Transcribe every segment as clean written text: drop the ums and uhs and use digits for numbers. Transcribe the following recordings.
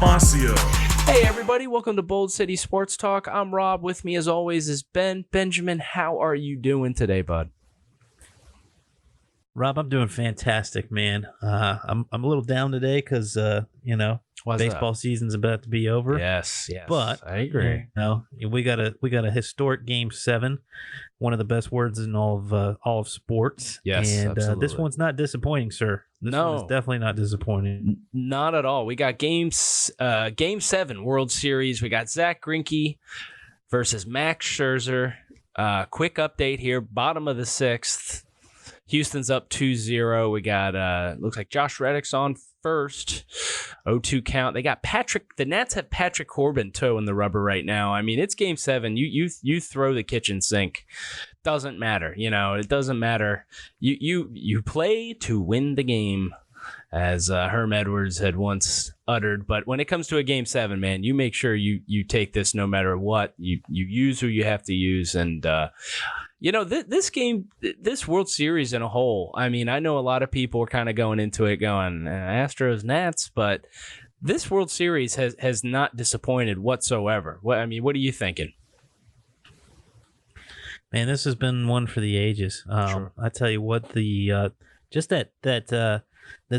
Moccio. Hey everybody, welcome to Bold City Sports Talk. I'm Rob. With me as always is Ben. Benjamin, how are you doing today, bud? Rob, I'm doing fantastic, man. I'm a little down today because baseball season's about to be over. Yes, But I agree. We got a historic Game 7, one of the best words in all of sports. Yes, and absolutely. this one's not disappointing, sir. This one is definitely not disappointing. Not at all. We got Game 7 World Series. We got Zach Greinke versus Max Scherzer. Quick update here. Bottom of the 6th. Houston's up 2-0. We got, looks like Josh Reddick's on first. 0-2 count. They got the Nats have Patrick Corbin toeing the rubber right now. I mean, it's Game 7. You throw the kitchen sink. Doesn't matter. It doesn't matter. You play to win the game, as Herm Edwards had once uttered. But when it comes to a Game 7, man, you make sure you take this no matter what. You use who you have to use. And, this game, this World Series in a whole, I mean, I know a lot of people are kind of going into it going, Astros, Nats, but this World Series has not disappointed whatsoever. What are you thinking? Man, this has been one for the ages. Sure. I tell you what, the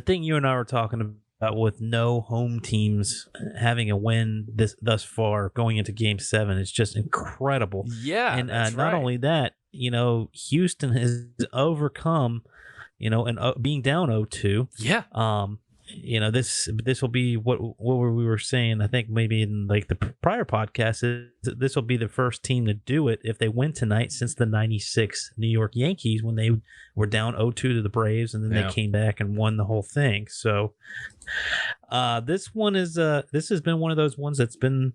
thing you and I were talking about with no home teams having a win thus far going into Game 7 is just incredible. Yeah, and that's not right. only that, Houston has overcome, and being down 0-2. Yeah. This will be what we were saying. I think maybe in like the prior podcast is this will be the first team to do it if they win tonight since the '96 New York Yankees when they were down 0-2 to the Braves and then they came back and won the whole thing. So this has been one of those ones that's been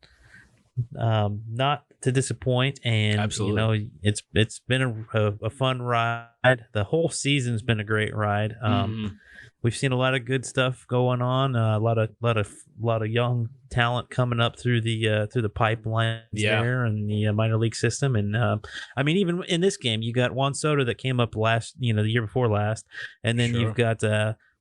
not to disappoint, and absolutely. It's been a fun ride. The whole season's been a great ride. We've seen a lot of good stuff going on. A lot of young talent coming up through the pipeline there and the minor league system. And even in this game, you got Juan Soto that came up the year before last, and then you've got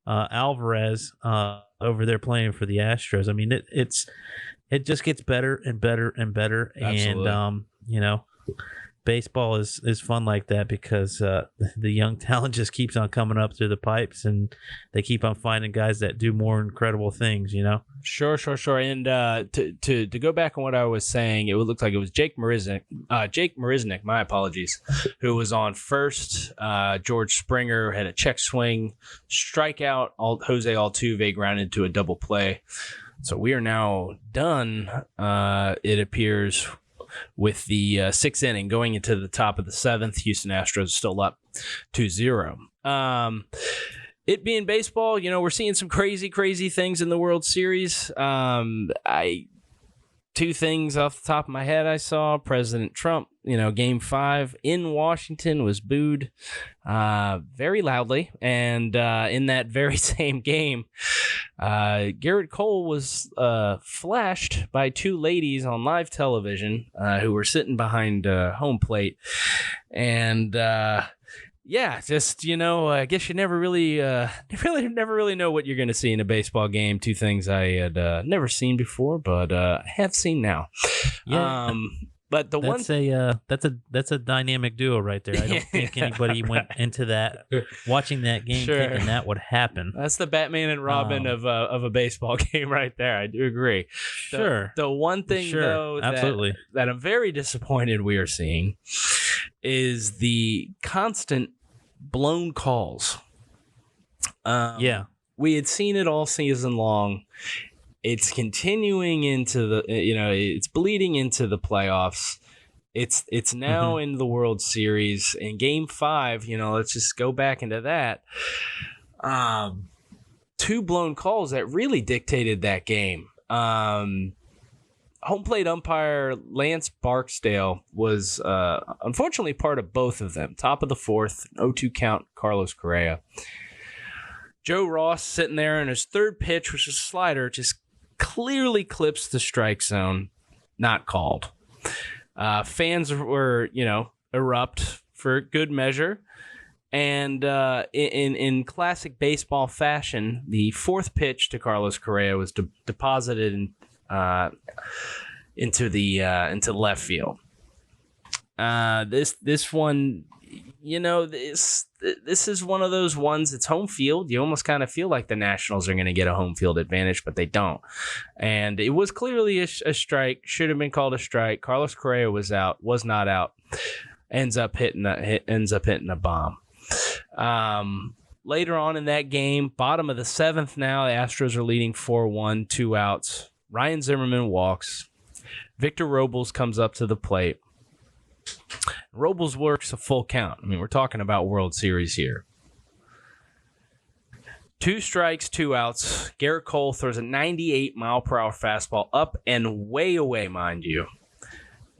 Alvarez over there playing for the Astros. I mean, it just gets better and better and better. Absolutely. And baseball is fun like that because the young talent just keeps on coming up through the pipes, and they keep on finding guys that do more incredible things. Sure. And to go back on what I was saying, it would look like it was Jake Marisnick, my apologies, who was on first. George Springer had a check swing, strikeout. Jose Altuve grounded to a double play. So we are now done, it appears, with the 6th inning going into the top of the 7th. Houston Astros still up 2-0. It being baseball, we're seeing some crazy things in the World Series. Two things off the top of my head I saw. President Trump, Game 5 in Washington was booed very loudly. And in that very same game, Garrett Cole was flashed by two ladies on live television who were sitting behind home plate. And I guess you never really know what you're going to see in a baseball game. Two things I had never seen before, but have seen now. Yeah. But that's a dynamic duo right there. I don't think anybody went into that watching that game thinking that would happen. That's the Batman and Robin of a baseball game right there. I do agree. Sure. The one thing though absolutely that I'm very disappointed we are seeing is the constant blown calls. We had seen it all season long. It's continuing into the, it's bleeding into the playoffs. It's now in the World Series. In Game 5, let's just go back into that. Two blown calls that really dictated that game. Home plate umpire Lance Barksdale was unfortunately part of both of them. Top of the 4th, 0-2 count, Carlos Correa. Joe Ross sitting there in his third pitch, which is a slider, just clearly clips the strike zone. Not called. Fans were, erupt for good measure. And in classic baseball fashion, the fourth pitch to Carlos Correa was deposited into left field. This one, this is one of those ones. It's home field. You almost kind of feel like the Nationals are going to get a home field advantage, but they don't. And it was clearly a strike. Should have been called a strike. Carlos Correa was not out. Ends up hitting a bomb. Later on in that game, bottom of the seventh now, the Astros are leading 4-1, 2 outs. Ryan Zimmerman walks. Victor Robles comes up to the plate. Robles works a full count. I mean, we're talking about World Series here. 2 strikes, 2 outs. Garrett Cole throws a 98-mile-per-hour fastball up and way away, mind you.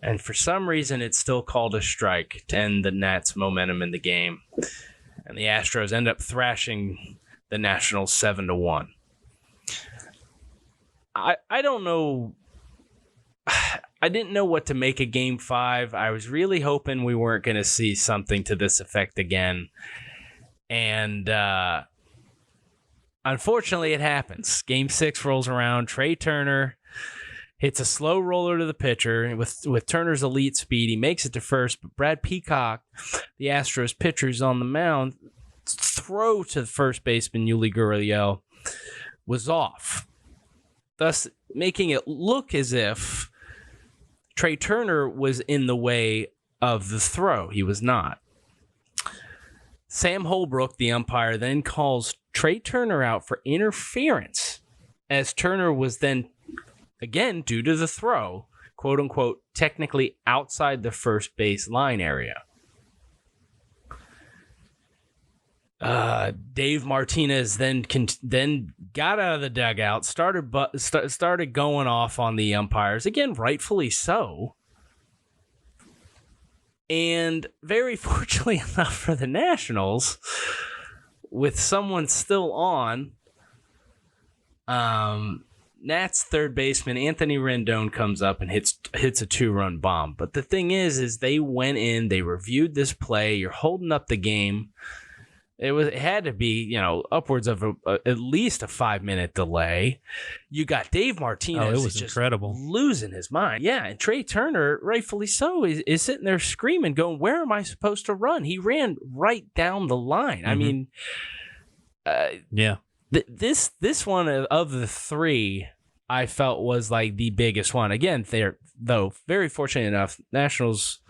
And for some reason, it's still called a strike to end the Nats' momentum in the game. And the Astros end up thrashing the Nationals 7-1. I don't know. I didn't know what to make of Game 5. I was really hoping we weren't going to see something to this effect again. And unfortunately, it happens. Game 6 rolls around. Trey Turner hits a slow roller to the pitcher with Turner's elite speed. He makes it to first, but Brad Peacock, the Astros pitcher, is on the mound. Throw to the first baseman, Yuli Gurriel, was off, thus making it look as if Trey Turner was in the way of the throw. He was not. Sam Holbrook, the umpire, then calls Trey Turner out for interference, as Turner was then, again, due to the throw, quote unquote, technically outside the first base line area. Dave Martinez then got out of the dugout, started going off on the umpires, again, rightfully so. And very fortunately enough for the Nationals, with someone still on, Nats third baseman Anthony Rendon comes up and hits a 2-run bomb. But the thing is they went in, they reviewed this play. You're holding up the game. It had to be, upwards of at least a 5-minute delay. You got Dave Martinez. It was just incredible, losing his mind. Yeah, and Trey Turner, rightfully so, is sitting there screaming, going, "Where am I supposed to run?" He ran right down the line. Mm-hmm. I mean, yeah. This one of the 3, I felt was like the biggest one. Again, though very fortunate enough, Nationals.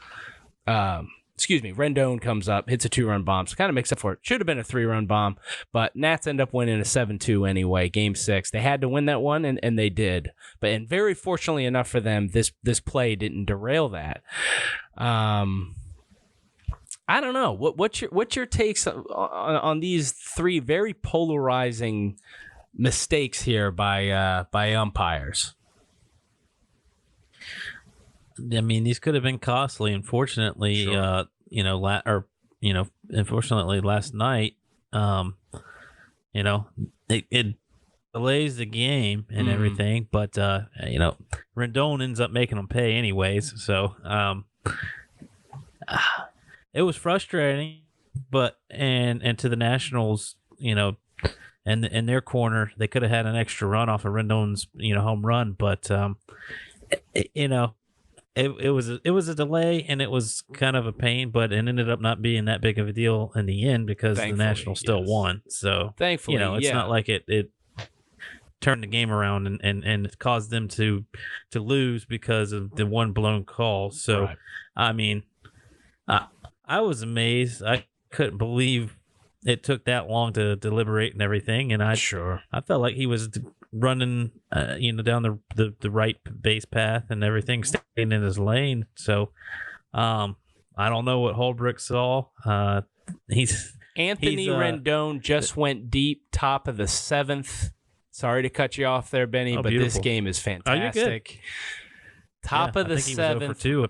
Rendon comes up, hits a 2-run bomb, so kind of makes up for it. Should have been a 3-run bomb, but Nats end up winning a 7-2 anyway, Game 6. They had to win that one, and they did. And very fortunately enough for them, this play didn't derail that. I don't know. What's your takes on these 3 very polarizing mistakes here by umpires? I mean, these could have been costly. Unfortunately, sure. Unfortunately, last night, it delays the game and everything. But Rendon ends up making them pay anyways. So, it was frustrating. But and to the Nationals, and in their corner, they could have had an extra run off of Rendon's home run, but It was a delay, and it was kind of a pain, but it ended up not being that big of a deal in the end because the Nationals still won. So thankfully, it's not like it turned the game around and it caused them to lose because of the one blown call. So right. I mean, I was amazed. I couldn't believe it took that long to deliberate and everything, and I felt like he was running down the right base path and everything, staying in his lane. So I don't know what Holbrook saw. Anthony Rendon just went deep, top of the 7th. Sorry to cut you off there, Benny, but beautiful. This game is fantastic. Oh, you're good. Top of the 7th.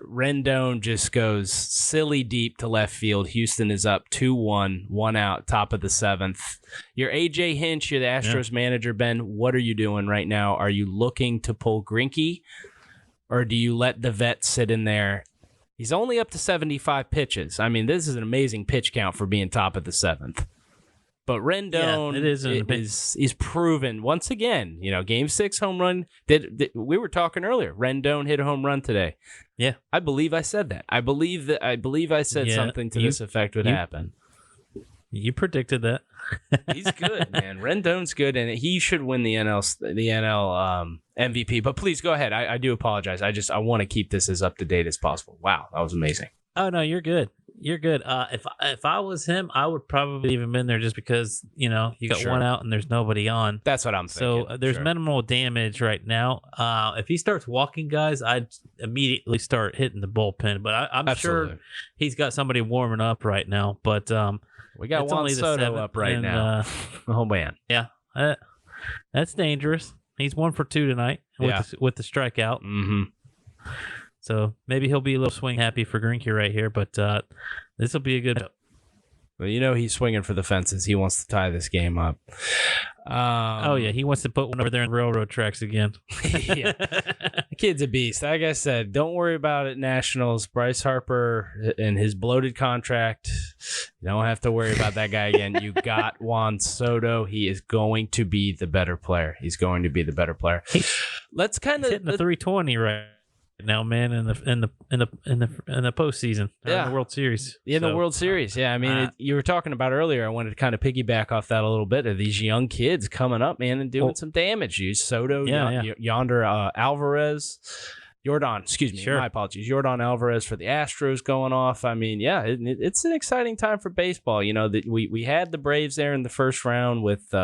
Rendon just goes silly deep to left field. Houston is up 2-1, 1 out, top of the 7th. You're AJ Hinch, you're the Astros manager, Ben. What are you doing right now? Are you looking to pull Greinke, or do you let the vet sit in there He's only up to 75 pitches. I mean, this is an amazing pitch count for being top of the 7th. But Rendon is proven once again. Game 6 home run. We were talking earlier. Rendon hit a home run today. Yeah, I believe I said that. I believe I said something to this effect would happen. You predicted that. He's good, man. Rendon's good, and he should win the NL MVP. But please go ahead. I do apologize. I want to keep this as up to date as possible. Wow, that was amazing. Oh no, you're good. You're good. If I was him, I would probably even been there just because you got one out and there's nobody on. That's what I'm thinking. So there's minimal damage right now. If he starts walking guys, I'd immediately start hitting the bullpen. But I'm sure he's got somebody warming up right now. But we got Juan Soto up right now. Oh man, yeah, that's dangerous. He's 1 for 2 tonight with the strikeout. Mm-hmm. So maybe he'll be a little swing happy for Greinke right here, but this will be a good. Well, he's swinging for the fences. He wants to tie this game up. Oh yeah, he wants to put one over there in railroad tracks again. Yeah, the kid's a beast. Like I said, don't worry about it. Nationals, Bryce Harper and his bloated contract. You don't have to worry about that guy again. You got Juan Soto. He is going to be the better player. Let's kind of hitting the 320 right now, man, in the postseason, in the World Series. In the World Series, yeah. I mean, you were talking about earlier. I wanted to kind of piggyback off that a little bit. Of these young kids coming up, man, and doing some damage. You Soto, yonder Alvarez, Jordan. Excuse me, my apologies. Jordan Alvarez for the Astros going off. I mean, it's an exciting time for baseball. That we had the Braves there in the first round with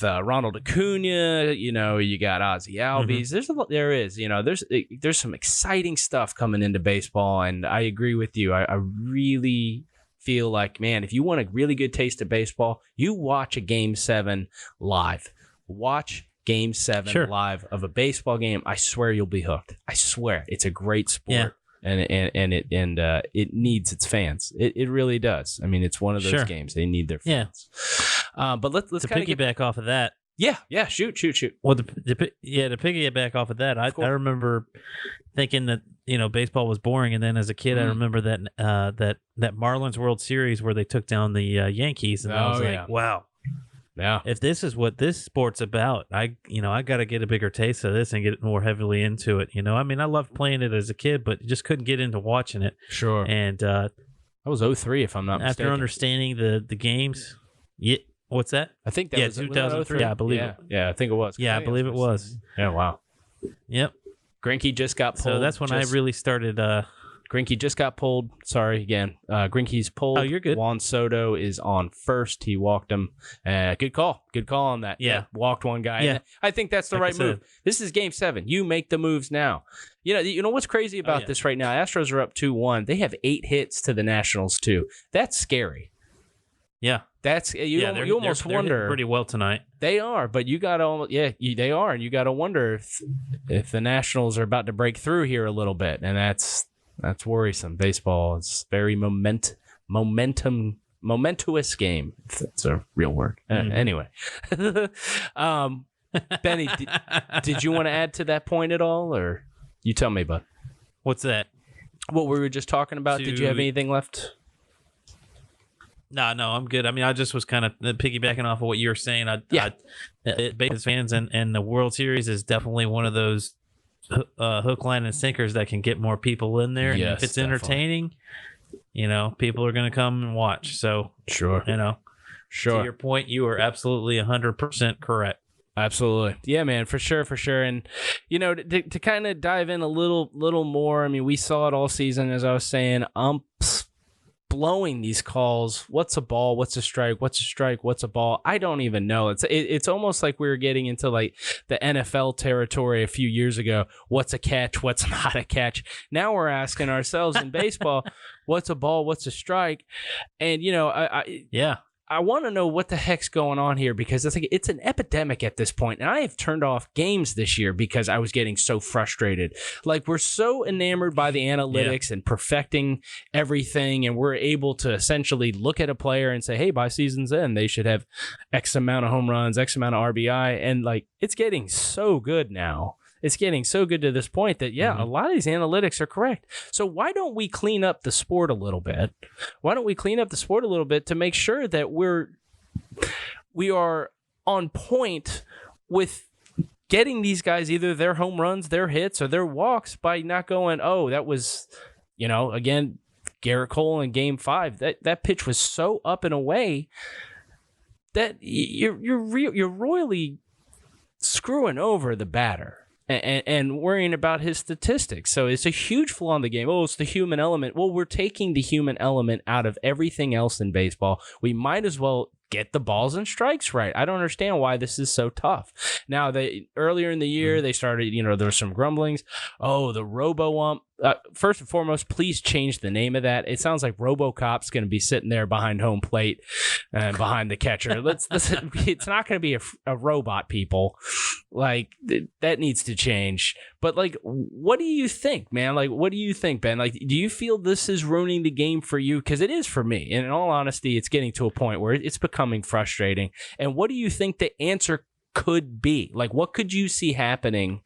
Ronald Acuna, you got Ozzie Albies. Mm-hmm. There's some exciting stuff coming into baseball, and I agree with you. I really feel like, man, if you want a really good taste of baseball, you watch a Game 7 live. Watch Game 7 live of a baseball game. I swear you'll be hooked. I swear. It's a great sport. Yeah. And it needs its fans. It really does. I mean, it's one of those games. They need their fans. But let's kind of piggyback off of that. Yeah. Shoot. Well, to piggyback off of that, I remember thinking that baseball was boring, and then as a kid, I remember that that Marlins World Series where they took down the Yankees, and I was like, wow. Yeah. If this is what this sport's about, I got to get a bigger taste of this and get more heavily into it. I mean, I loved playing it as a kid, but just couldn't get into watching it. Sure. And that was 03, if I'm not mistaken. After understanding the games, what's that? I think that was 2003. Yeah, I believe it. Yeah, I think it was. Yeah, I believe it was. Yeah, wow. Yep. Greinke just got pulled. So that's when I really started. Greinke just got pulled. Sorry again. Greinke's pulled. Oh, you're good. Juan Soto is on first. He walked him. Good call. Good call on that. Yeah. Walked one guy. Yeah. I think that's the right move. This is Game 7. You make the moves now. You know what's crazy about this right now? Astros are up 2-1. They have 8 hits to the Nationals too. That's scary. Yeah. That's you almost wonder. They're pretty well tonight. They are, but you got to they are, and you got to wonder if the Nationals are about to break through here a little bit, and that's worrisome. Baseball is very momentous game, if that's a real word. Anyway, Benny, did you want to add to that point at all, or you tell me, bud? What's that? What we were just talking about. Did you have anything left? No, I'm good. I mean, I just was kind of piggybacking off of what you were saying. Baseball fans and the World Series is definitely one of those hook, line, and sinkers that can get more people in there. Yes, and if it's entertaining, people are going to come and watch. So sure. To your point, you are absolutely 100% correct. Absolutely. Yeah, man, for sure. And, to kind of dive in a little more, I mean, we saw it all season, as I was saying, umps blowing these calls. What's a ball? What's a strike? What's a strike? What's a ball? I don't even know. It's almost like we were getting into like the NFL territory a few years ago. What's a catch? What's not a catch? Now we're asking ourselves in baseball, what's a ball? What's a strike? And, I want to know what the heck's going on here, because it's an epidemic at this point. And I have turned off games this year because I was getting so frustrated. Like, we're so enamored by the analytics and perfecting everything. And we're able to essentially look at a player and say, hey, by season's end, they should have X amount of home runs, X amount of RBI. And like, it's getting so good now. It's getting so good to this point that, a lot of these analytics are correct. So why don't we clean up the sport a little bit? Why don't we clean up the sport a little bit to make sure that we are on point with getting these guys either their home runs, their hits, or their walks by not going, oh, that was, again, Garrett Cole in Game 5. That pitch was so up and away that you're royally screwing over the batter and worrying about his statistics. So it's a huge flaw in the game. Oh, it's the human element. Well, we're taking the human element out of everything else in baseball. We might as well get the balls and strikes right. I don't understand why this is so tough. Now, earlier in the year, they started, there was some grumblings. Oh, the Robo-Ump. First and foremost, please change the name of that. It sounds like RoboCop's going to be sitting there behind home plate and behind the catcher. It's not going to be a robot, people. Like, that needs to change. But, like, what do you think, man? Like, what do you think, Ben? Like, do you feel this is ruining the game for you? Because it is for me. And in all honesty, it's getting to a point where it's becoming frustrating. And what do you think the answer could be? Like, what could you see happening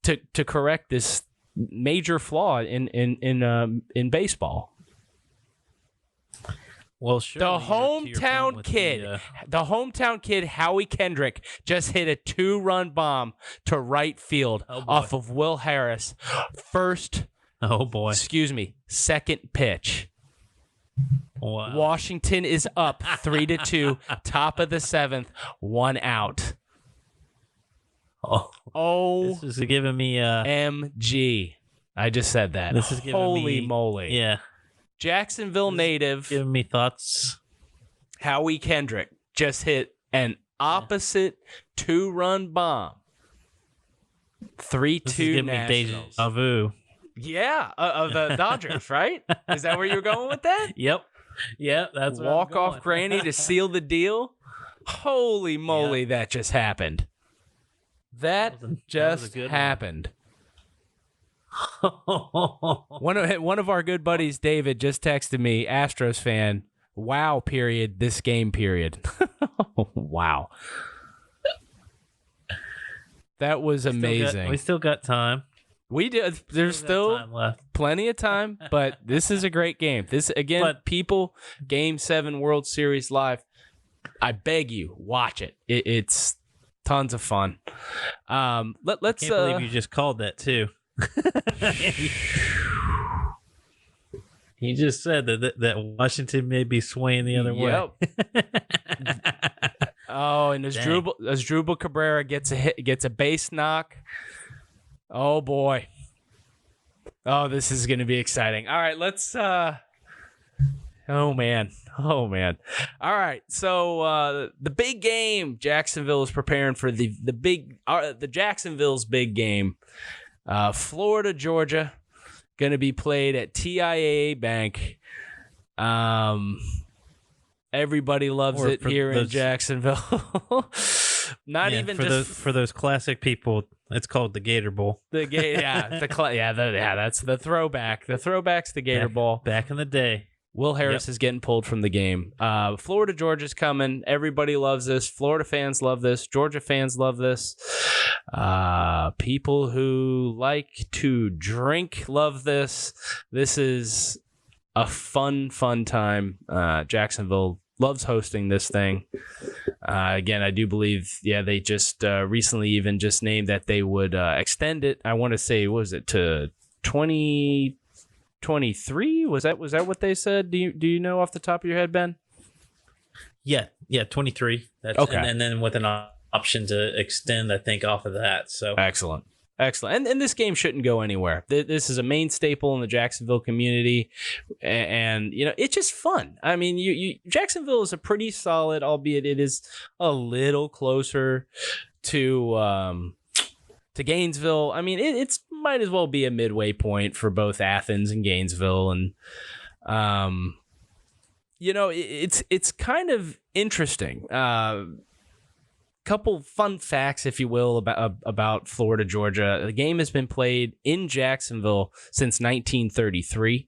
to correct this major flaw in baseball? Well, sure. The hometown kid, Howie Kendrick, just hit a 2-run bomb to right field off of Will Harris. Second pitch. Wow. Washington is up 3-2, top of the 7th, 1 out. This is giving me MG. I just said that. This is giving Holy moly. Yeah. Jacksonville native. Giving me thoughts. Howie Kendrick just hit an opposite 2-run bomb. 3-2 Nationals. Deja vu. Yeah, of the Dodgers, right? Is that where you're going with that? Yep. That's where Walk off granny to seal the deal. Holy moly, that just happened. That just happened. One of our good buddies, David, just texted me, Astros fan, wow, period, this game, period. Wow. That was amazing. We still got time. We do. There's still plenty of time, but this is a great game. This, again, people, Game 7 World Series Live, I beg you, watch it. It's tons of fun. Let's. I can't believe you just called that too. He just said that Washington may be swaying the other way. Oh, and as Drupal Cabrera gets a base knock. Oh boy. Oh, this is going to be exciting. All right, let's. Oh man. All right, so the big game. Jacksonville is preparing for the Jacksonville's big game. Florida, Georgia, going to be played at TIAA Bank. Everybody loves it here in Jacksonville. For those classic people, it's called the Gator Bowl. That's the throwback. The throwback's the Gator Bowl. Back in the day. Will Harris is getting pulled from the game. Florida, Georgia's coming. Everybody loves this. Florida fans love this. Georgia fans love this. People who like to drink love this. This is a fun time. Jacksonville loves hosting this thing. Again, I do believe, they just recently even just named that they would extend it. I want to say, what was it, to 2023? Was that what they said? Do you know off the top of your head, Ben? Yeah, 23. That's okay. And then with an option to extend, I think, off of that. So excellent. And this game shouldn't go anywhere. This is a main staple in the Jacksonville community, and it's just fun. I mean, Jacksonville is a pretty solid, albeit it is a little closer to Gainesville. I mean, it's might as well be a midway point for both Athens and Gainesville, and it's kind of interesting. Couple fun facts, if you will, about Florida, Georgia. The game has been played in Jacksonville since 1933.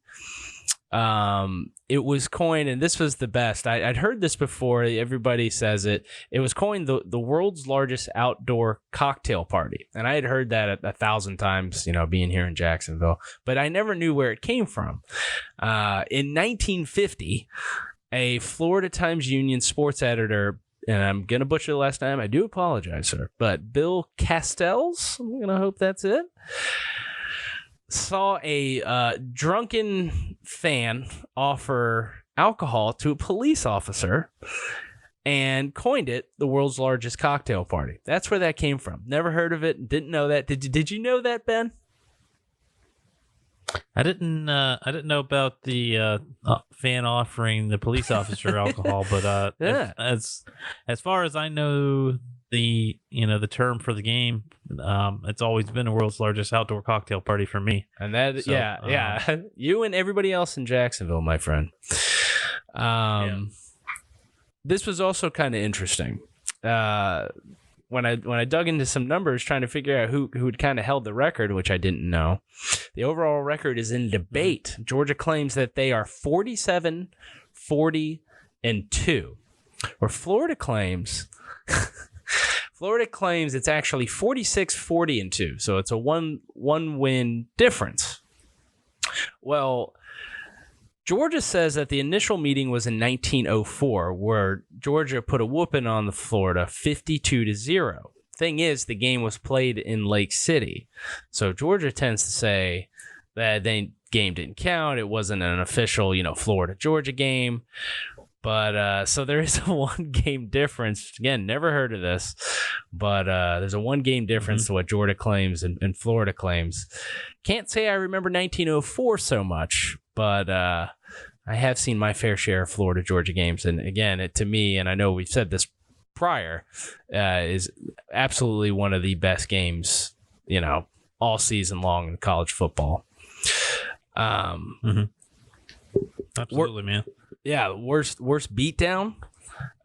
It was coined, and this was the best. I'd heard this before. Everybody says it. It was coined the world's largest outdoor cocktail party. And I had heard that 1,000 times, being here in Jacksonville, but I never knew where it came from. In 1950, a Florida Times-Union sports editor, and I'm going to butcher the last name. I do apologize, sir. But Bill Castells, I'm going to hope that's it, saw a drunken fan offer alcohol to a police officer and coined it the world's largest cocktail party. That's where that came from. Never heard of it. Didn't know that. Did you know that, Ben? I didn't know about the fan offering the police officer alcohol, but yeah. as far as I know, the term for the game, it's always been the world's largest outdoor cocktail party for me. And that, so, yeah, you and everybody else in Jacksonville, my friend. This was also kind of interesting. When I dug into some numbers trying to figure out who had kind of held the record, which I didn't know, the overall record is in debate. Georgia claims that they are 47, 40, and 2. Or Florida claims it's actually 46, 40, and 2. So it's a one win difference. Well, Georgia says that the initial meeting was in 1904, where Georgia put a whooping on the Florida 52-0. Thing is, the game was played in Lake City. So Georgia tends to say that the game didn't count. It wasn't an official, Florida-Georgia game. But so there is a 1-game difference. Again, never heard of this, but there's a 1-game difference to what Georgia claims and Florida claims. Can't say I remember 1904 so much, but I have seen my fair share of Florida-Georgia games. And again, to me, and I know we've said this prior, is absolutely one of the best games, all season long in college football. Absolutely, man. Yeah, worst beatdown.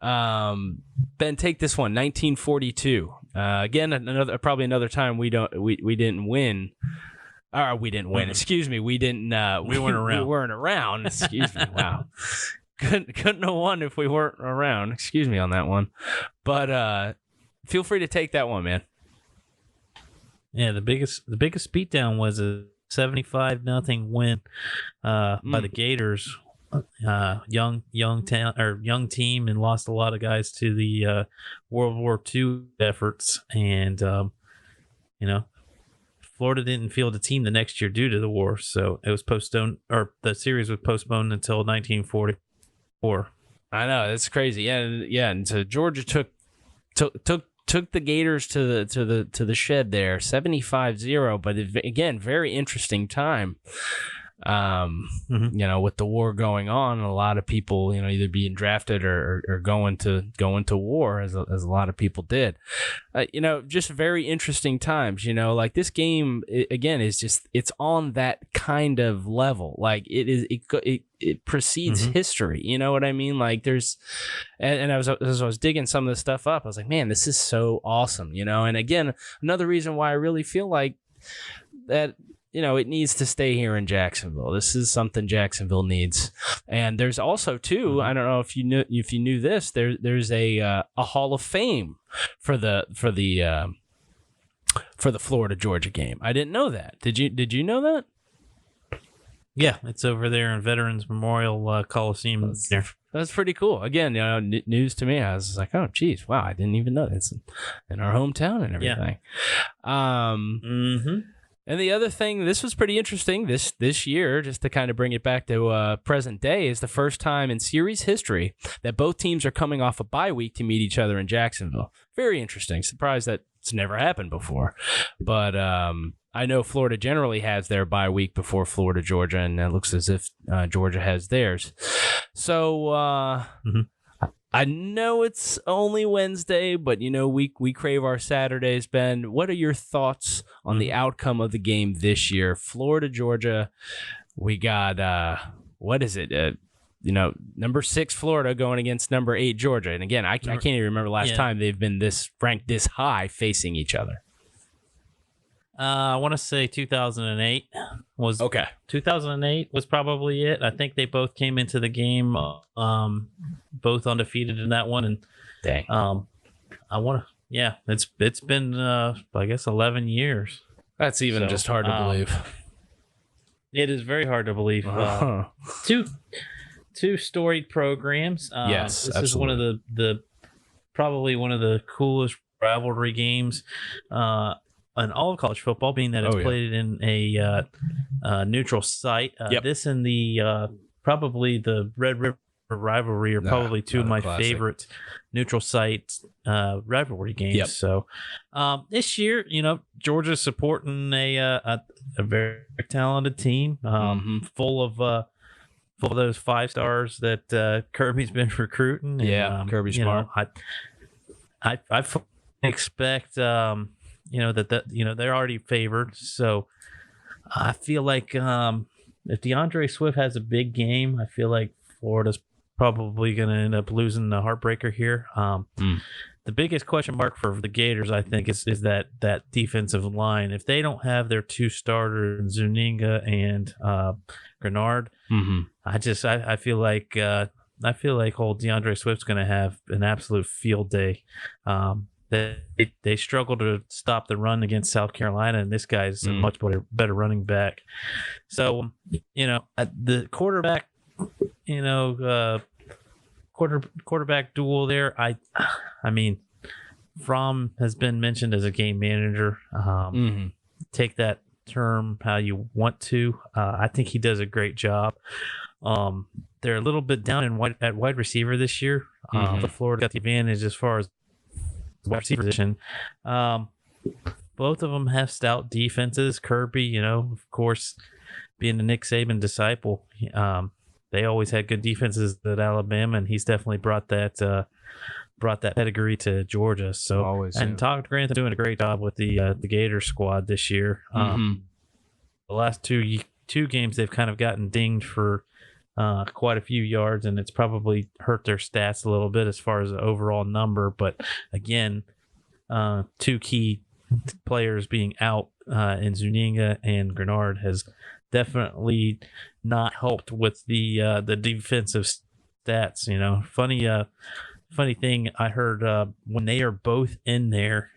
Ben, take this one. 1942. Again, probably another time we didn't win. We didn't win. Excuse me. We didn't. We weren't around. We weren't around. Excuse me. Wow. Couldn't have won if we weren't around. Excuse me on that one. But feel free to take that one, man. Yeah, the biggest beatdown was a 75-0 win by the Gators. Young team, and lost a lot of guys to the World War II efforts, and Florida didn't field a team the next year due to the war, so it was postponed, or the series was postponed until 1944. I know, that's crazy. Yeah, and so Georgia took the Gators to the shed there, 75-0. But again, very interesting time. With the war going on, a lot of people, either being drafted or going to war, as a lot of people did. Just very interesting times. Like this game again is just, it's on that kind of level. Like it precedes history. You know what I mean? Like there's, and as I was digging some of this stuff up, I was like, man, this is so awesome. And again, another reason why I really feel like that. It needs to stay here in Jacksonville. This is something Jacksonville needs. And there's also too, I don't know if you knew this, there's a Hall of Fame for the Florida Georgia game. I didn't know that. Did you know that? Yeah, it's over there in Veterans Memorial Coliseum there. That's pretty cool. Again, news to me. I was like, oh, geez, wow, I didn't even know it's in our hometown and everything. Yeah. And the other thing, this was pretty interesting this year, just to kind of bring it back to present day, is the first time in series history that both teams are coming off a bye week to meet each other in Jacksonville. Very interesting. Surprised that it's never happened before. But I know Florida generally has their bye week before Florida, Georgia, and it looks as if Georgia has theirs. So I know it's only Wednesday, but we crave our Saturdays. Ben, what are your thoughts on the outcome of the game this year? Florida, Georgia. We got what is it? Number 6 Florida going against number 8 Georgia. And again, I can't even remember last time they've been ranked this high facing each other. I want to say 2008 was Okay. 2008 was probably it. I think they both came into the game, both undefeated in that one, and Dang. I want to. Yeah, it's been I guess 11 years. That's even just hard to believe. It is very hard to believe. Two storied programs. Yes, this absolutely. is one of the probably one of the coolest rivalry games in all of college football, being that it's played in a neutral site. This and the probably the Red River rivalry are probably two of my favorite neutral site rivalry games. Yep. So this year, Georgia's supporting a very talented team, full of those 5 stars that Kirby's been recruiting. And, Kirby's smart. I expect that they're already favored. So I feel like if DeAndre Swift has a big game, I feel like Florida's probably going to end up losing the heartbreaker here. The biggest question mark for the Gators, I think, is that defensive line. If they don't have their 2 starters, Zuniga and Grenard, I feel like old DeAndre Swift's going to have an absolute field day. They struggle to stop the run against South Carolina, and this guy's a much better running back. So, the quarterback, quarterback duel there. I mean, Fromm has been mentioned as a game manager. Take that term how you want to. I think he does a great job. They're a little bit down at wide receiver this year. The Florida got the advantage as far as wide receiver position. Both of them have stout defenses. Kirby, of course, being a Nick Saban disciple, they always had good defenses at Alabama, and he's definitely brought that pedigree to Georgia. So Todd Grant's doing a great job with the Gator squad this year. The last two games they've kind of gotten dinged for quite a few yards, and it's probably hurt their stats a little bit as far as the overall number. But again, 2 key players being out in Zuniga and Grenard has definitely not helped with the defensive stats. Funny thing I heard, when they are both in there,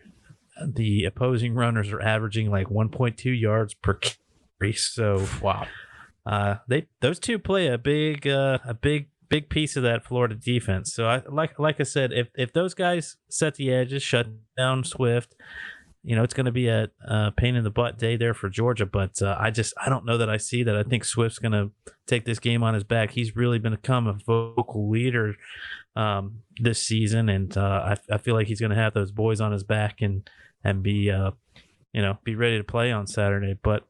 the opposing runners are averaging like 1.2 yards per carry. So wow. Those two play a big piece of that Florida defense. So like I said, if those guys set the edges, shut down Swift, it's going to be a pain in the butt day there for Georgia. But I don't know that I see that. I think Swift's going to take this game on his back. He's really become a vocal leader this season, and I feel like he's going to have those boys on his back and be ready to play on Saturday. But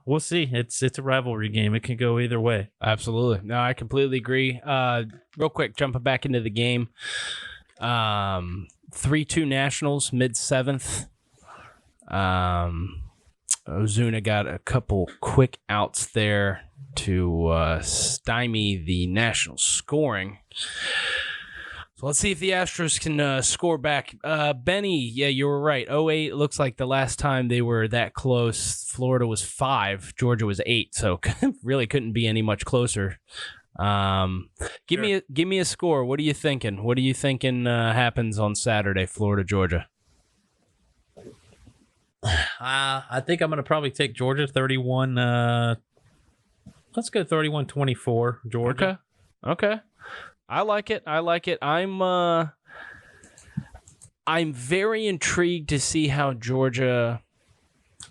we'll see. It's a rivalry game. It can go either way. Absolutely. No, I completely agree. Real quick, jumping back into the game. 3-2 Nationals, mid-7th. Ozuna got a couple quick outs there to stymie the Nationals scoring. So let's see if the Astros can score back. Benny, yeah, you were right. 08 looks like the last time they were that close. Florida was 5, Georgia was 8, so really couldn't be any much closer. Give me a score. What are you thinking? What are you thinking happens on Saturday, Florida, Georgia? I think I'm going to probably take Georgia 31. Let's go 31-24, Georgia. Okay. I like it. I'm very intrigued to see how Georgia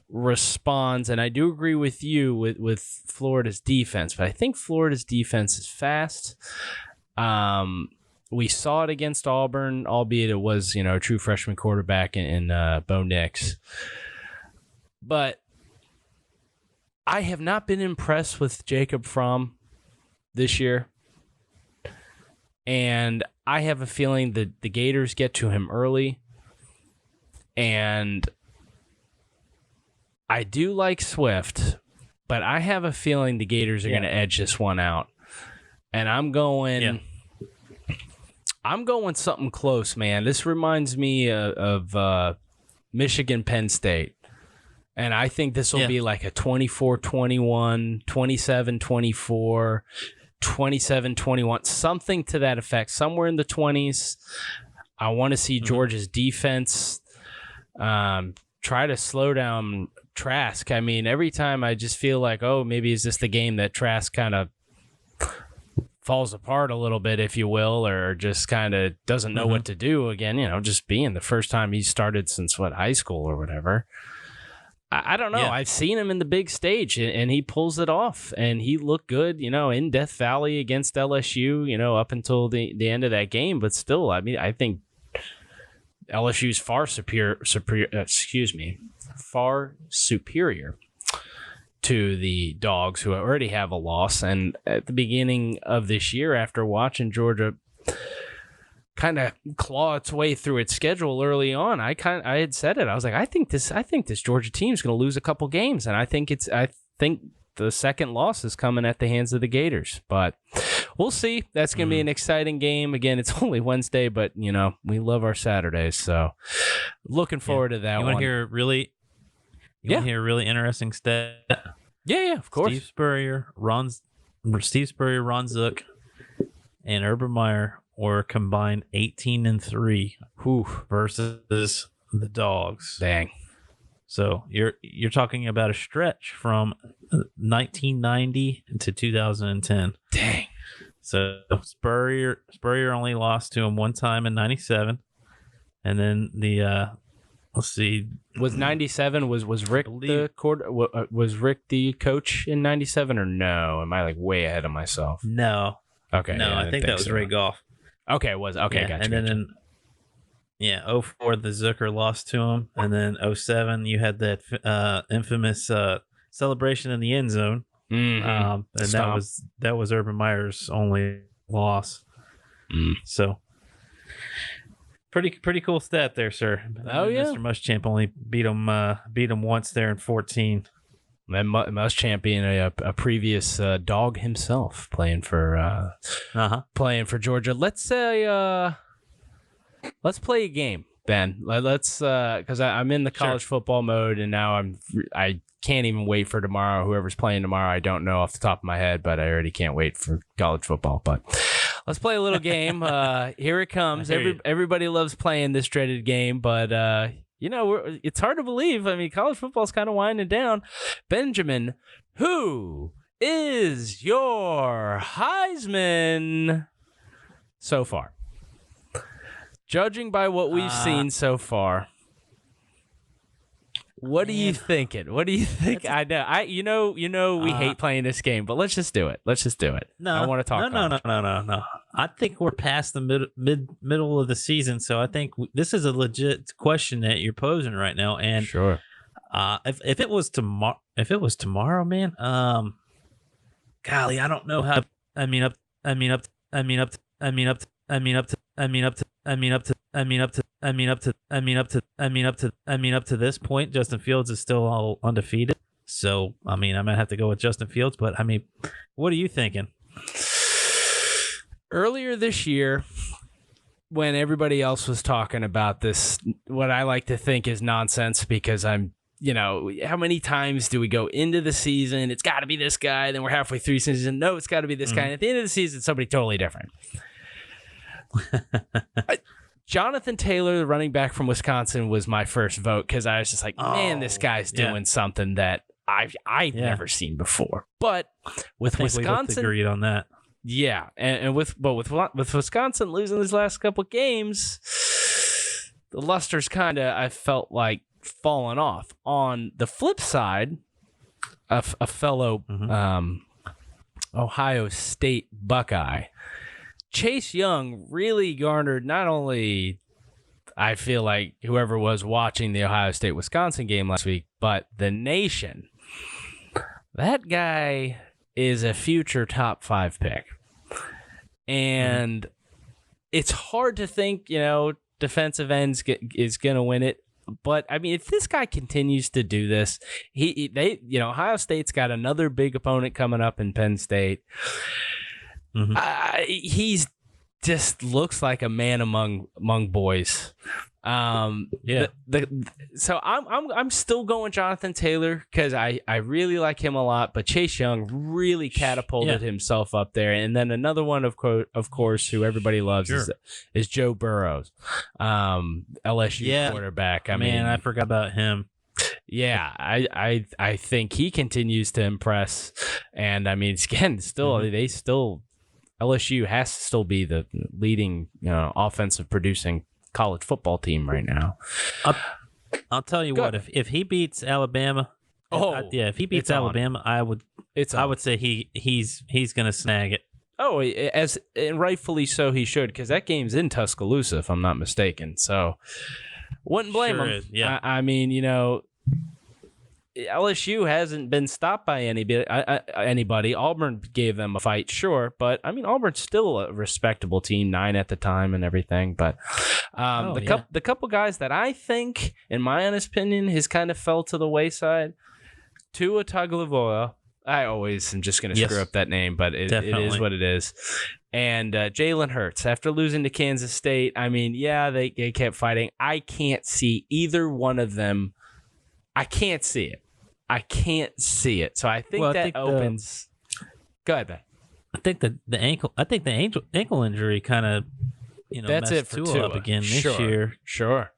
responds, and I do agree with you with Florida's defense, but I think Florida's defense is fast. We saw it against Auburn, albeit it was a true freshman quarterback in Bo Nix. But I have not been impressed with Jacob Fromm this year. And I have a feeling that the Gators get to him early. And I do like Swift, but I have a feeling the Gators are going to edge this one out. And I'm going something close, man. This reminds me of Michigan Penn State. And I think this will be like a 24-21, 27-24, 27-21, something to that effect, somewhere in the 20s. I want to see Georgia's defense try to slow down Trask. I mean, every time I just feel like, oh, maybe is this the game that Trask kind of falls apart a little bit, if you will, or just kind of doesn't know what to do again, just being the first time he started since, high school or whatever. I don't know. Yeah. I've seen him in the big stage, and he pulls it off, and he looked good, in Death Valley against LSU, up until the end of that game. But still, I mean, I think LSU's far superior to the Dogs, who already have a loss. And at the beginning of this year, after watching Georgia kind of claw its way through its schedule early on, I had said it. I was like, I think this Georgia team is going to lose a couple games, and I think the second loss is coming at the hands of the Gators. But we'll see. That's going to be an exciting game. Again, it's only Wednesday, but we love our Saturdays, so looking forward to that. You want to hear want to hear a really interesting stat? Yeah, of course. Steve Spurrier, Ron Zook, and Urban Meyer were combined 18-3 versus the Dogs. Dang. So you're talking about a stretch from 1990 to 2010. Dang. So Spurrier only lost to him one time in 97, and then the let's see, was 97 was Rick was Rick the coach in 97 or no? Am I like way ahead of myself? No. Okay. No, I think that was Ray Goff. Okay, it was. Okay, gotcha. And then in 04 the Zucker lost to him, and then 07 you had that infamous celebration in the end zone. And that was Urban Meyer's only loss. So pretty cool stat there, sir. Oh yeah, Mr. Muschamp only beat him once there in 14. And Muschamp being a previous Dog himself, playing for Georgia. Let's play a game, Ben. Let's because I'm in the college football mode, and now I can't even wait for tomorrow. Whoever's playing tomorrow, I don't know off the top of my head, but I already can't wait for college football. But let's play a little game. Here it comes. Everybody loves playing this dreaded game, but it's hard to believe. I mean, college football's kind of winding down. Benjamin, who is your Heisman so far? Judging by what we've seen so far, what are you thinking? What do you think? I know. We hate playing this game, but let's just do it. No, I want to talk. No. I think we're past the middle of the season, so I think this is a legit question that you're posing right now. And sure, if it was tomorrow, man, golly, I don't know how. I mean up to this point, Justin Fields is still all undefeated. So, I mean, I might have to go with Justin Fields, but I mean, what are you thinking? Earlier this year, when everybody else was talking about this, what I like to think is nonsense, because I'm, how many times do we go into the season? It's got to be this guy. Then we're halfway through the season. No, it's got to be this guy. And at the end of the season, it's somebody totally different. Jonathan Taylor, the running back from Wisconsin, was my first vote, because I was just like, man, this guy's doing something that I've never seen before. But with Wisconsin, we agreed on that. Yeah, and with Wisconsin losing these last couple games, the luster's kind of, I felt like, fallen off. On the flip side, a fellow Ohio State Buckeye, Chase Young, really garnered not only, I feel like, whoever was watching the Ohio State-Wisconsin game last week, but the nation. That guy is a future top 5 pick. And it's hard to think, defensive ends is going to win it. But, I mean, if this guy continues to do this, Ohio State's got another big opponent coming up in Penn State. He's just looks like a man among boys. Yeah. So I'm still going Jonathan Taylor because I really like him a lot, but Chase Young really catapulted himself up there. And then another one, of course, who everybody loves is Joe Burrows, LSU quarterback. I mean, I forgot about him. Yeah, I think he continues to impress, and I mean, again, still LSU has to still be the leading offensive producing college football team right now. I'll tell you what, if he beats Alabama, if he beats Alabama, I would say he's gonna snag it. Oh, and rightfully so, he should, because that game's in Tuscaloosa, if I'm not mistaken. So wouldn't blame him. Yeah. I mean, LSU hasn't been stopped by anybody. Auburn gave them a fight, sure, but I mean, Auburn's still a respectable team, 9 at the time and everything. But the couple guys that I think, in my honest opinion, has kind of fell to the wayside. Tua Tagovailoa. I always am just going to screw up that name, but it is what it is. And Jalen Hurts, after losing to Kansas State, I mean, they kept fighting. I can't see either one of them. I can't see it. So I think opens. Go ahead, Ben. I think the ankle injury kind of that's it for Tua up again this year. Sure.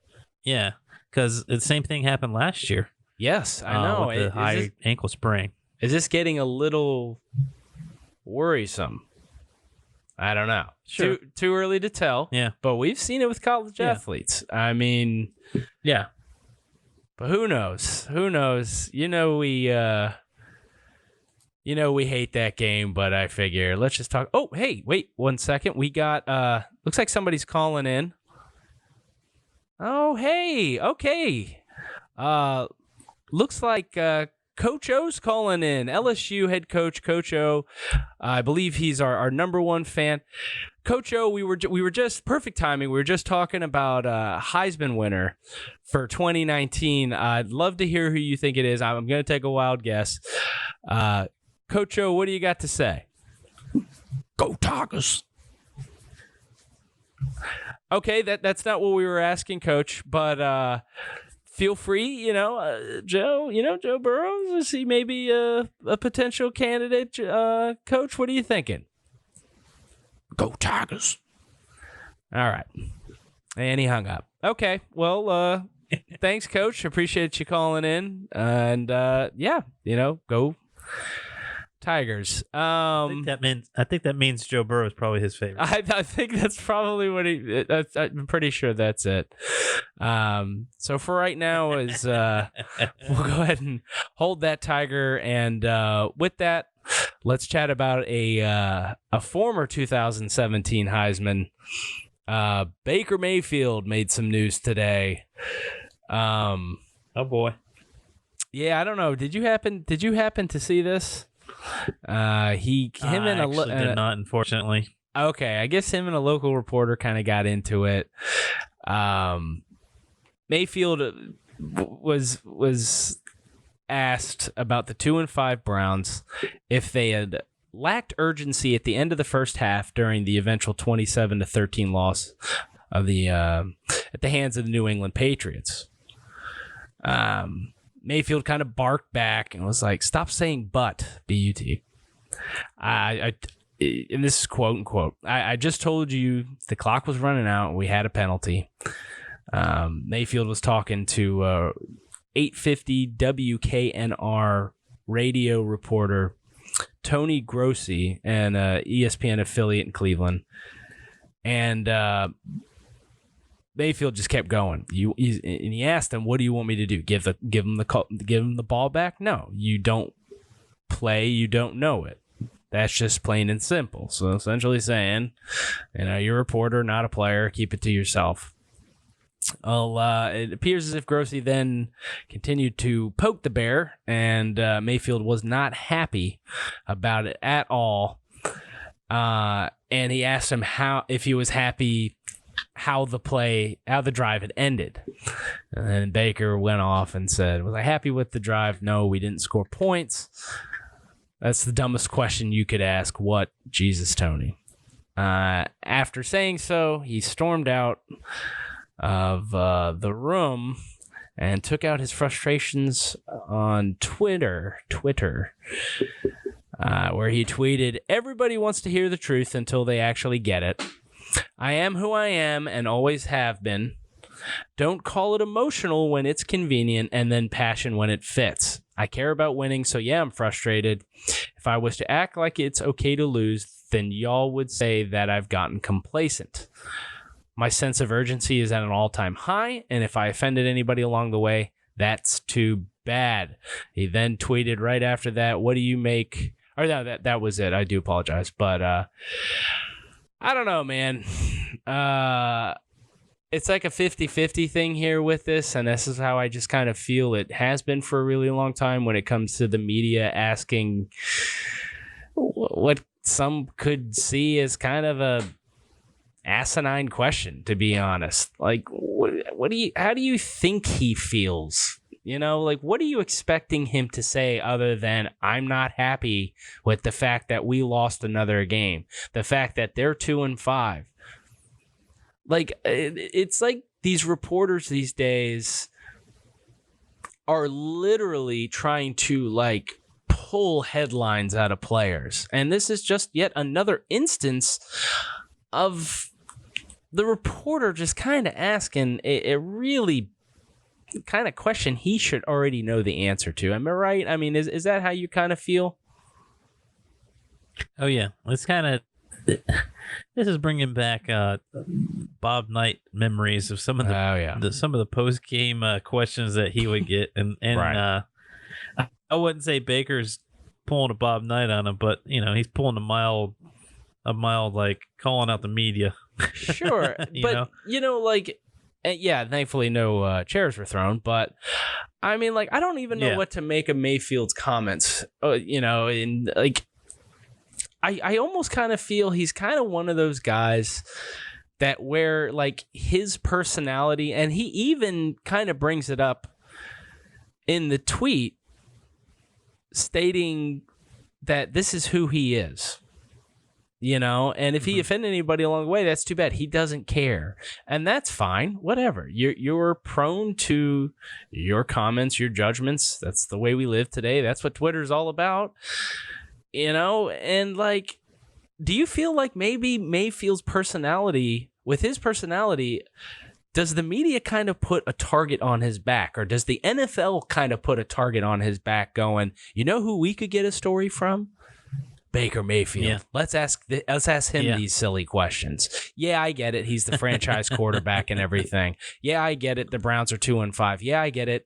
Yeah, because the same thing happened last year. Yes, I know. With the high ankle sprain. Is this getting a little worrisome? I don't know. Sure. Too early to tell. Yeah. But we've seen it with college athletes. I mean, yeah. But who knows? We hate that game, but I figure let's just talk. Oh, hey, wait 1 second. We got looks like somebody's calling in. Oh, hey. Okay. Looks like Coach O's calling in. LSU head coach Coach O. I believe he's our number one fan. Coach O, we were just perfect timing. We were just talking about Heisman winner for 2019. I'd love to hear who you think it is. I'm going to take a wild guess. Coach O, what do you got to say? Go Tigers. Okay, that's not what we were asking, Coach, but feel free, Joe Burrows, is he maybe a potential candidate? Coach, what are you thinking? Go Tigers. All right. And he hung up. Okay, well, thanks, Coach. Appreciate you calling in. And, go Tigers. I think that means Joe Burrow is probably his favorite. I think that's probably what I'm pretty sure that's it. So for right now is we'll go ahead and hold that Tiger, and with that, let's chat about a former 2017 Heisman. Baker Mayfield made some news today. Oh boy. Yeah, I don't know. Did you happen to see this? I did not, unfortunately. Okay, I guess him and a local reporter kind of got into it. Mayfield was asked about the 2-5 Browns if they had lacked urgency at the end of the first half during the eventual 27-13 loss of the at the hands of the New England Patriots. Mayfield kind of barked back and was like, "Stop saying but, B-U-T." And this is quote unquote. I just told you the clock was running out and we had a penalty. Mayfield was talking to 850 WKNR radio reporter Tony Grossi, an ESPN affiliate in Cleveland, and Mayfield just kept going. And he asked him, "What do you want me to do? Give him the ball back? No, you don't play. You don't know it. That's just plain and simple." So essentially saying, you're a reporter, not a player. Keep it to yourself. Well, it appears as if Grossi then continued to poke the bear, and Mayfield was not happy about it at all. And he asked him if he was happy how the drive had ended. And then Baker went off and said, "Was I happy with the drive? No, we didn't score points." That's the dumbest question you could ask. What? Jesus, Tony. After saying so, he stormed out of the room and took out his frustrations on Twitter, where he tweeted, "Everybody wants to hear the truth until they actually get it. I am who I am and always have been. Don't call it emotional when it's convenient and then passion when it fits. I care about winning, so yeah, I'm frustrated. If I was to act like it's okay to lose, then y'all would say that I've gotten complacent. My sense of urgency is at an all-time high, and if I offended anybody along the way, that's too bad." He then tweeted right after that, "What do you make?" Or no, that was it. I do apologize. But I don't know, man. It's like a 50-50 thing here with this, and this is how I just kind of feel it has been for a really long time when it comes to the media asking what some could see as kind of a asinine question, to be honest. Like, how do you think he feels? You know, like, what are you expecting him to say other than, "I'm not happy with the fact that we lost another game, the fact that they're 2-5. Like, it's like these reporters these days are literally trying to, like, pull headlines out of players. And this is just yet another instance of the reporter just kind of asking a really kind of question he should already know the answer to. Am I right? I mean, is that how you kind of feel? Oh, yeah. It's kind of... This is bringing back Bob Knight memories of some of the post game questions that he would get, and right. I wouldn't say Baker's pulling a Bob Knight on him, but he's pulling a mild like calling out the media. Sure, but like, thankfully no chairs were thrown, but I mean, like, I don't even know what to make of Mayfield's comments. And like, I almost kind of feel he's kind of one of those guys that where, like, his personality, and he even kind of brings it up in the tweet stating that this is who he is, and if he offended anybody along the way, that's too bad. He doesn't care, and that's fine. Whatever. You're prone to your comments, your judgments. That's the way we live today. That's what Twitter's all about. And like, do you feel like maybe Mayfield's personality, with his personality, does the media kind of put a target on his back, or does the NFL kind of put a target on his back going, you know who we could get a story from? Baker Mayfield. Yeah. Let's ask him these silly questions. Yeah, I get it. He's the franchise quarterback and everything. Yeah, I get it. The Browns are 2-5. Yeah, I get it.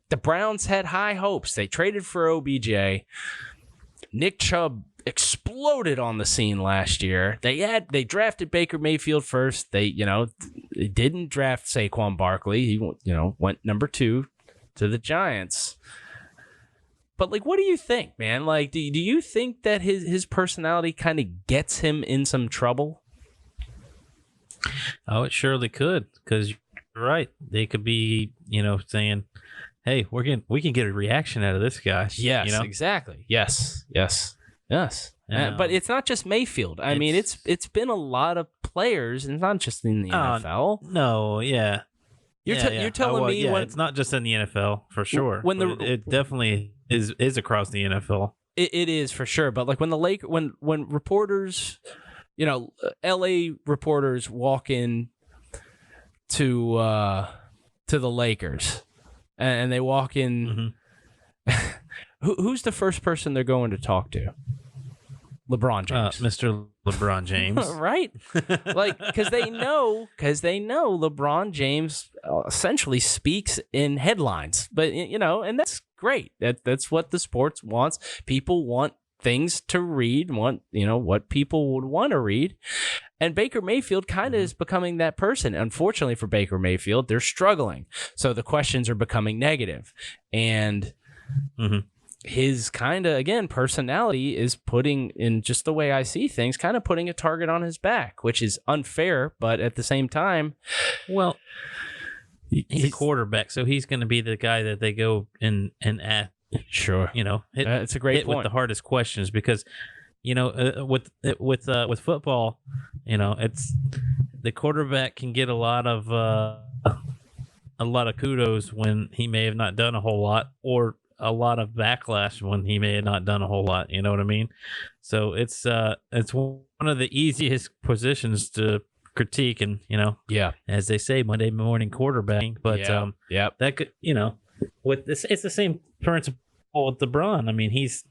The Browns had high hopes. They traded for OBJ. Nick Chubb exploded on the scene last year. They drafted Baker Mayfield first. They didn't draft Saquon Barkley. He went number 2 to the Giants. But like, what do you think, man? Like, do you think that his personality kind of gets him in some trouble? Oh, it surely could, because you're right. They could be, saying, "Hey, we can get a reaction out of this guy." Yes, exactly. Yes. But it's not just Mayfield. I mean, it's been a lot of players, and it's not just in the NFL. No, yeah. You're telling me when it's not just in the NFL for sure. It definitely is across the NFL. It is for sure. But like when reporters, LA reporters walk in to the Lakers. And they walk in. Mm-hmm. Who's the first person they're going to talk to? LeBron James. Mr. LeBron James. Right? Like, because they know LeBron James essentially speaks in headlines. But, and that's great. That's what the sports wants. People want things to read, what people would want to read. And Baker Mayfield kind of is becoming that person. Unfortunately for Baker Mayfield, they're struggling. So the questions are becoming negative. And his kind of, again, personality is putting, in just the way I see things, kind of putting a target on his back, which is unfair. But at the same time, well, he's a quarterback, so he's going to be the guy that they go and ask. Sure. It's a great point. With the hardest questions, because with football, it's the quarterback can get a lot of kudos when he may have not done a whole lot, or a lot of backlash when he may have not done a whole lot. You know what I mean? So it's one of the easiest positions to critique, and as they say, Monday morning quarterbacking. But that could, with this, it's the same principle with LeBron. I mean, he's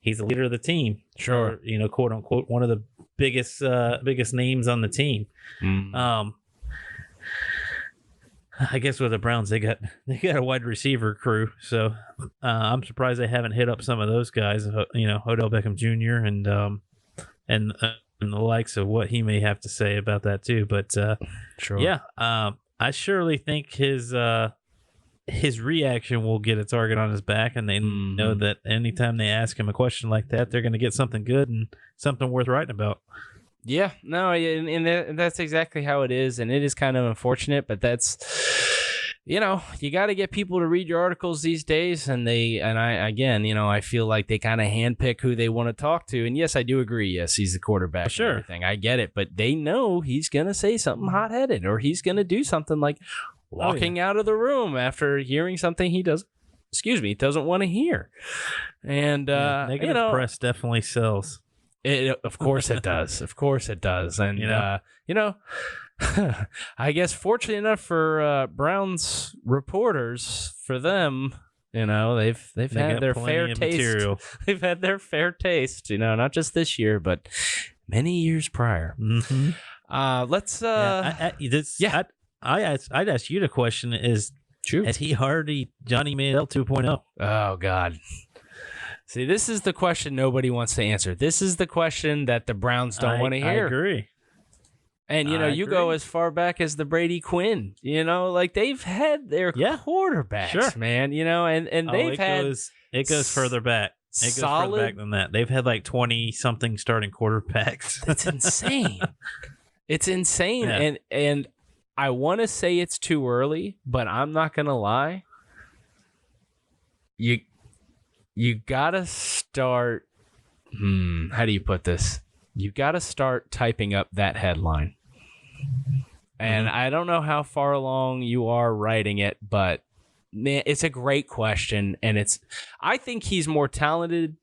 the leader of the team, sure, or, quote unquote, one of the biggest names on the team. I guess with the Browns, they got a wide receiver crew, so I'm surprised they haven't hit up some of those guys. Odell Beckham Jr. and the likes of what he may have to say about that too. But sure, yeah, I surely think his reaction will get a target on his back, and they know that anytime they ask him a question like that, they're going to get something good and something worth writing about. Yeah, no, and that's exactly how it is, and it is kind of unfortunate, but that's, you got to get people to read your articles these days, and I feel like they kind of handpick who they want to talk to, and yes, I do agree. Yes, he's the quarterback. Sure, and everything. I get it, but they know he's gonna say something hot-headed, or he's gonna do something like walking out of the room after hearing something he doesn't want to hear, and negative press definitely sells. Of course it does. Of course it does. And, I guess fortunately enough for Browns reporters, for them, they've had their fair taste. Material. They've had their fair taste, not just this year, but many years prior. Mm-hmm. Let's. I'd ask you the question: Is he Hardy Johnny Manziel 2.0? Oh God. See, this is the question nobody wants to answer. This is the question that the Browns don't want to hear. I agree. And, you go as far back as the Brady Quinn, like they've had their quarterbacks, man, and they've had. It goes further back. It goes further back than that. They've had like 20-something starting quarterbacks. That's insane. It's insane. Yeah. And I want to say it's too early, but I'm not going to lie. You gotta start. How do you put this? You gotta start typing up that headline. And I don't know how far along you are writing it, but man, it's a great question, and I think he's more talented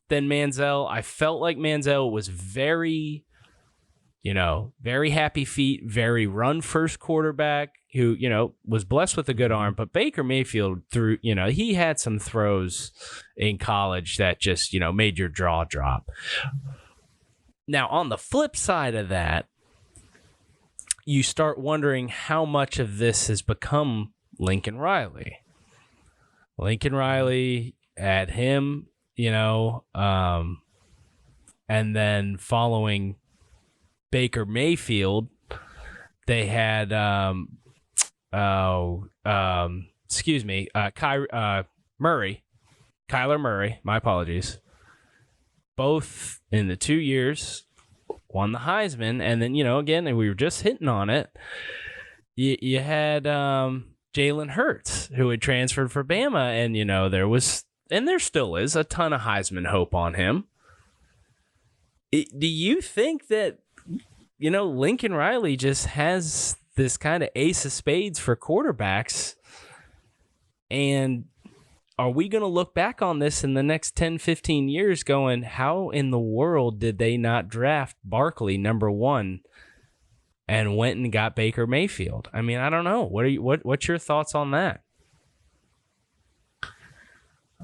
than Manziel. I felt like Manziel was very, very happy feet, very run first quarterback who, was blessed with a good arm. But Baker Mayfield threw, he had some throws in college that just, made your jaw drop. Now, on the flip side of that, you start wondering how much of this has become Lincoln Riley. Lincoln Riley had him, and then following Baker Mayfield, they had Kyler Murray, my apologies. Both in the 2 years won the Heisman, and then again, and we were just hitting on it. You had Jalen Hurts, who had transferred for Bama, and there was, and there still is, a ton of Heisman hope on him. Do you think that Lincoln Riley just has this kind of ace of spades for quarterbacks, and are we going to look back on this in the next 10, 15 years going, how in the world did they not draft Barkley number 1 and went and got Baker Mayfield? I mean, I don't know. What's your thoughts on that?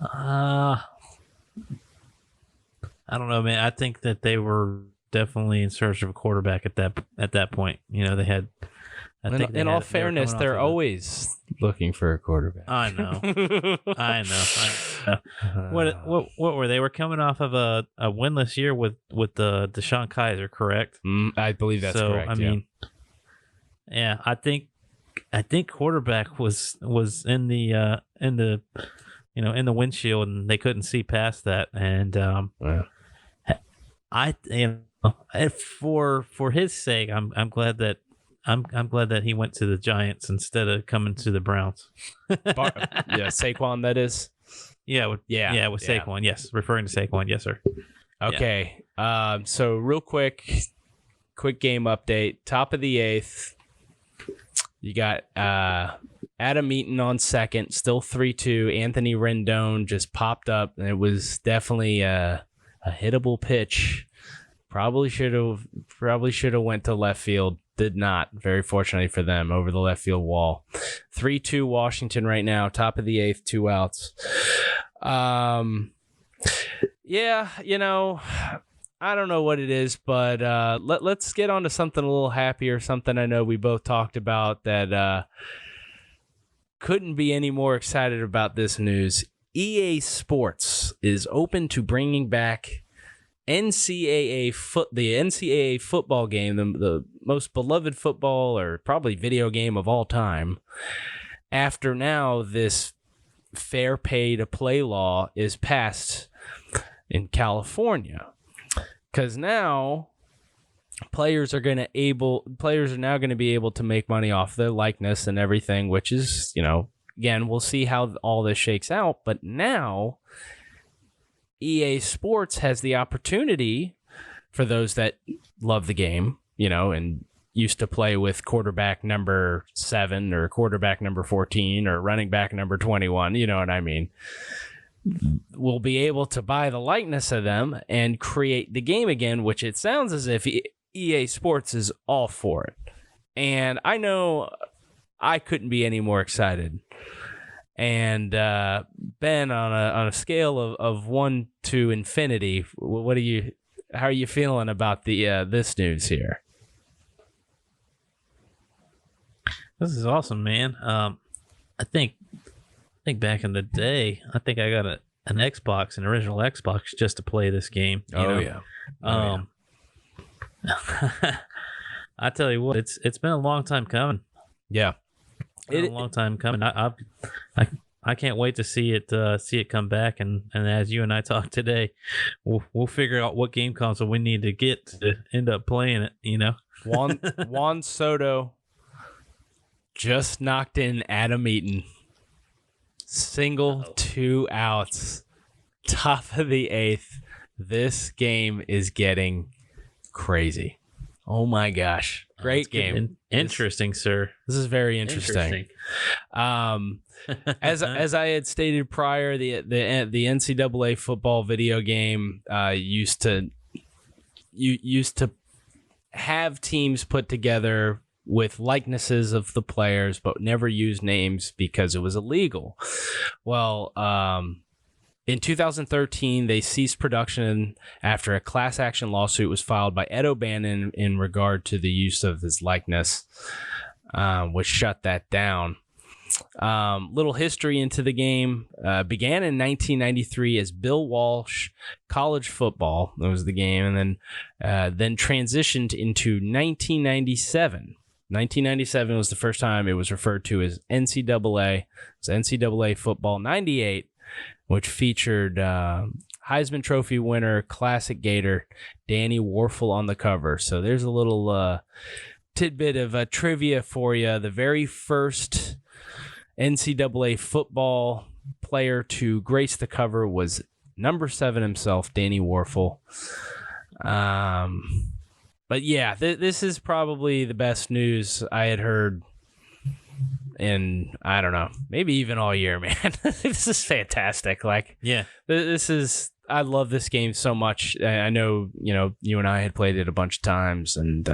I don't know, man. I think that they were definitely in search of a quarterback at that point. They had. In all fairness, they're always looking for a quarterback. I know. I know. What were they? Were coming off of a winless year with the DeShone Kizer, correct? I believe that's correct. I mean, yeah, I think quarterback was in the windshield, and they couldn't see past that. And for his sake, I'm glad that. I'm glad that he went to the Giants instead of coming to the Browns. Saquon, that is. With Saquon. Yes, referring to Saquon. Yes, sir. Okay. So real quick game update. Top of the 8th. You got Adam Eaton on second, still 3-2. Anthony Rendon just popped up, and it was definitely a hittable pitch. Probably should have went to left field. Did not. Very fortunately for them, over the left field wall. 3-2 Washington right now. Top of the 8th, 2 outs. Yeah, I don't know what it is, but let's get on to something a little happier, something I know we both talked about that couldn't be any more excited about this news. EA Sports is open to bringing back the NCAA football game, the most beloved football or probably video game of all time, after now this fair pay to play law is passed in California. Because now players are now going to be able to make money off their likeness and everything, which is, again, we'll see how all this shakes out. But now EA Sports has the opportunity for those that love the game, and used to play with quarterback number 7 or quarterback number 14 or running back number 21. You know what I mean? Will be able to buy the likeness of them and create the game again, which it sounds as if EA Sports is all for it. And I know I couldn't be any more excited. And Ben, on a scale of 1 to infinity, how are you feeling about the this news here? This is awesome, man. I think back in the day, I think I got an Xbox, an original Xbox, just to play this game. Yeah. I tell you what, it's been a long time coming. Yeah, A long time coming. I can't wait to see it come back. And as you and I talk today, we'll figure out what game console we need to get to end up playing it. Juan Soto just knocked in Adam Eaton. Single, 2 outs. Top of the 8th. This game is getting crazy. Oh my gosh. Great game. Interesting, sir. This is very interesting. As I had stated prior, the NCAA football video game used to have teams put together with likenesses of the players, but never use names because it was illegal. Well, in 2013, they ceased production after a class action lawsuit was filed by Ed O'Bannon in regard to the use of his likeness, which shut that down. Little history into the game. Began in 1993 as Bill Walsh College Football. That was the game. And then transitioned into 1997. 1997 was the first time it was referred to as NCAA. It was NCAA Football 98, which featured Heisman Trophy winner, Classic Gator, Danny Warfel on the cover. So there's a little tidbit of trivia for you. The very first NCAA football player to grace the cover was number 7 himself, Danny Warfel. But yeah, this is probably the best news I had heard in, I don't know, maybe even all year, man. This is fantastic. I love this game so much. I know, you and I had played it a bunch of times, and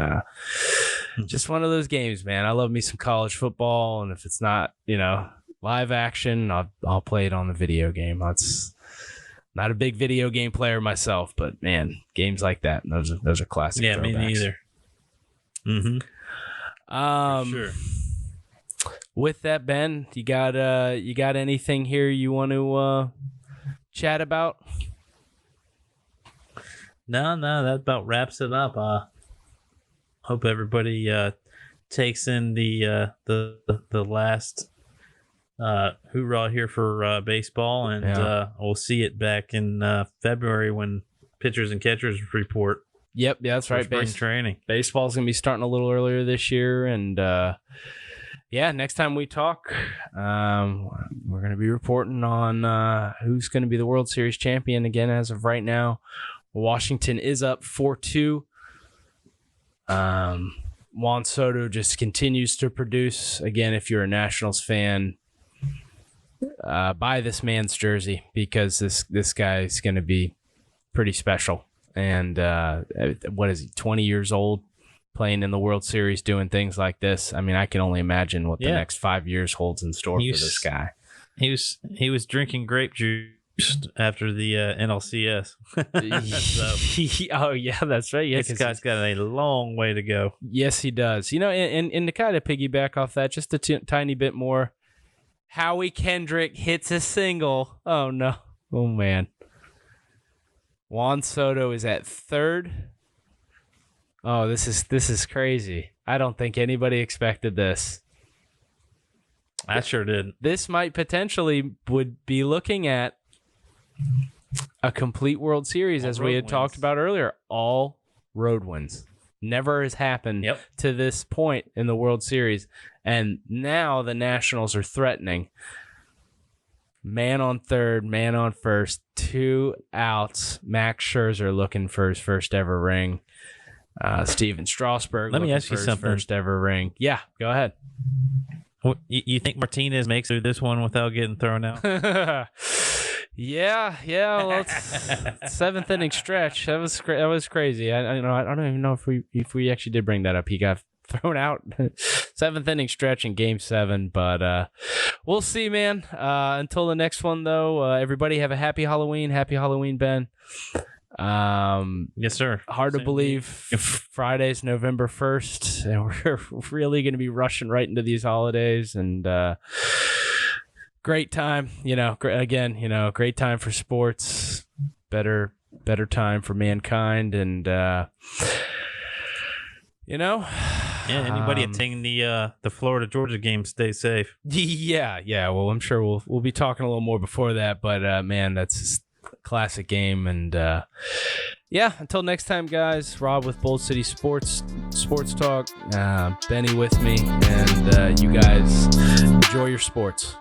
just one of those games, man. I love me some college football, and if it's not, live action, I'll play it on the video game. That's not a big video game player myself, but man, games like that, those are classic. Yeah, throwbacks. me neither. Mm-hmm. For sure. With that, Ben, you got anything here you want to chat about? No, that about wraps it up. Hope everybody takes in the last hoorah here for baseball, and we'll see it back in February when pitchers and catchers report. Yep, yeah, that's right. Spring training. Baseball's gonna be starting a little earlier this year, and next time we talk, we're gonna be reporting on who's gonna be the World Series champion again. As of right now, Washington is up 4-2. Juan Soto just continues to produce. Again, if you're a Nationals fan, buy this man's jersey because this guy is going to be pretty special. And what is he, 20 years old, playing in the World Series, doing things like this? I mean, I can only imagine what the next 5 years holds in store for this guy. He was drinking grape juice after the NLCS. So. Oh, yeah, that's right. Yeah, this guy's got a long way to go. Yes, he does. You know, and to kind of piggyback off that just a tiny bit more, Howie Kendrick hits a single. Oh, no. Oh, man. Juan Soto is at third. Oh, this is crazy. I don't think anybody expected this. I sure did. This might potentially would be looking at a complete World Series, as we had talked about earlier. All road wins. Never has happened to this point in the World Series. And now the Nationals are threatening. Man on third, man on first, 2 outs. Max Scherzer looking for his first ever ring. Steven Strasburg Let me ask you something. First ever ring. Yeah, go ahead. You think Martinez makes through this one without getting thrown out? Yeah. Well, it's seventh inning stretch. That was crazy. I don't even know if we actually did bring that up. He got thrown out. Seventh inning stretch in Game 7, but we'll see, man. Until the next one, though, everybody have a happy Halloween. Happy Halloween, Ben. Yes, sir. Hard to believe Friday's November 1st, and we're really going to be rushing right into these holidays, and great time, great time for sports, better time for mankind, and anybody attending the Florida Georgia game, stay safe. Yeah. Well, I'm sure we'll be talking a little more before that, but man, that's just classic game. And until next time, guys. Rob with Bold City Sports Talk, Benny with me, and you guys enjoy your sports.